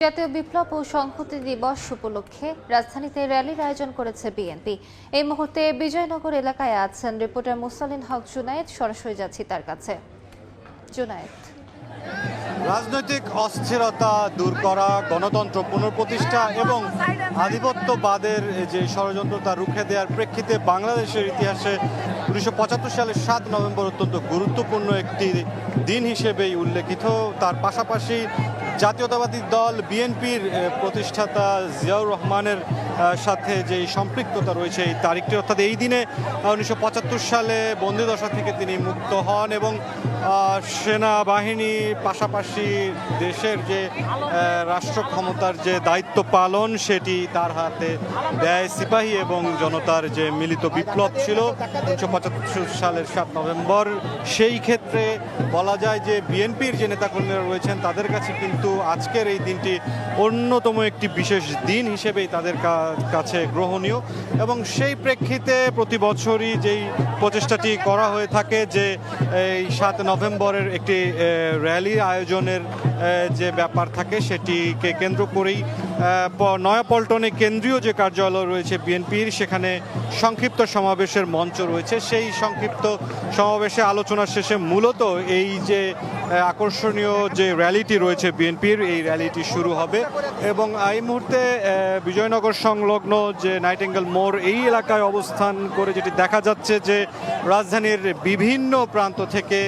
জাতীয় বিপ্লব ও সংহতি দিবস উপলক্ষে রাজধানীতে র্যালির আয়োজন করেছে বিএনপি। এই মুহূর্তে বিজয়নগর এলাকায় আছেন রিপোর্টার মুসালিন হক জুনায়েদ। সরাসরি যাচ্ছি তার কাছে। জুনায়েদ, রাজনৈতিক অস্থিরতা দূর করা, গণতন্ত্র পুনঃপ্রতিষ্ঠা এবং আধিপত্যবাদের যে ষড়যন্ত্র তা রুখে দেওয়ার প্রেক্ষিতে বাংলাদেশের ইতিহাসে 1975 সালের 7 নভেম্বর অত্যন্ত গুরুত্বপূর্ণ একটি দিন হিসেবেই উল্লেখিত। তার পাশাপাশি জাতীয়তাবাদী দল বিএনপির প্রতিষ্ঠাতা জিয়াউর রহমানের সাথে যে সম্পৃক্ততা রয়েছে এই তারিখটি, অর্থাৎ এই দিনে 1975 সালে বন্দিদশা থেকে তিনি মুক্ত হন এবং সেনাবাহিনী পাশাপাশি দেশের যে রাষ্ট্র ক্ষমতার যে দায়িত্ব পালন সেটি তার হাতে দেয় সিপাহী এবং জনতার যে মিলিত বিপ্লব ছিল 1975 সালের 7 নভেম্বর। সেই ক্ষেত্রে বলা যায় যে বিএনপির যে নেতাকর্মীরা রয়েছেন তাদের কাছে কিন্তু আজকের এই দিনটি অন্যতম একটি বিশেষ দিন হিসেবেই তাদের কাছে গ্রহণীয় এবং সেই প্রেক্ষিতে প্রতি বছরই যেই প্রচেষ্টাটি করা হয়ে থাকে যে এই 7 নভেম্বরের একটি র্যালি আয়োজনের যে ব্যাপার থাকে সেটিকে কেন্দ্র করেই নয়াপল্টনে কেন্দ্রীয় যে কার্যালয় রয়েছে বিএনপির, সেখানে সংক্ষিপ্ত সমাবেশের মঞ্চ রয়েছে। সেই সংক্ষিপ্ত সমাবেশে আলোচনা শেষে মূলত এই যে আকর্ষণীয় যে র্যালিটি রয়েছে বিএনপির, এই র্যালিটি শুরু হবে এবং এই মুহূর্তে বিজয়নগর সংলগ্ন যে নাইটিঙ্গেল মোড় এই এলাকায় অবস্থান করে যেটি দেখা যাচ্ছে যে রাজধানীর বিভিন্ন প্রান্ত থেকে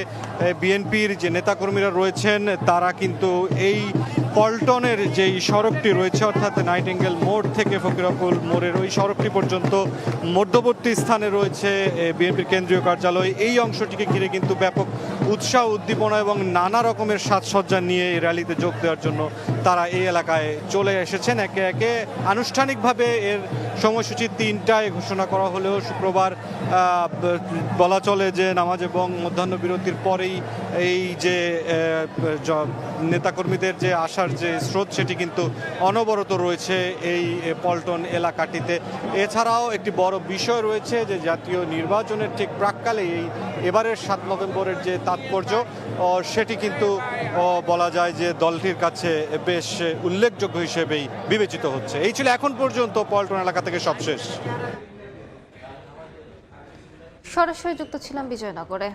বিএনপির যে নেতাকর্মীরা রয়েছেন তারা কিন্তু এই পল্টনের যেই সড়কটি রয়েছে অর্থাৎ নাইটিঙ্গেল মোড় থেকে ফকিরাপুর মোড়ের ওই সড়কটি পর্যন্ত মধ্যবর্তী স্থানে রয়েছে বিএনপির কেন্দ্রীয় কার্যালয়। এই অংশটিকে ঘিরে কিন্তু ব্যাপক উৎসাহ উদ্দীপনা এবং নানা রকমের সাজসজ্জা নিয়ে এই র্যালিতে যোগ দেওয়ার জন্য তারা এই এলাকায় চলে এসেছেন। একে একে আনুষ্ঠানিকভাবে এর সময়সূচি 3টায় ঘোষণা করা হলেও শুক্রবার বলা চলে যে নামাজ এবং মধ্যাহ্ন বিরতির পরেই এই যে নেতাকর্মীদের যে আসার যে স্রোত সেটি কিন্তু অনবরত রয়েছে এই পল্টন এলাকাটিতে। এছাড়াও একটি বড় বিষয় রয়েছে যে জাতীয় নির্বাচনের ঠিক প্রাক্কালে এবারের 7 নভেম্বরের যে তাৎপর্য সেটি কিন্তু বলা যায় যে দলটির কাছে বেশ উল্লেখযোগ্য হিসেবেই বিবেচিত হচ্ছে। এই ছিল এখন পর্যন্ত পল্টন এলাকা থেকে সবশেষ। সরাসরি যুক্ত ছিলাম বিজয়নগরে।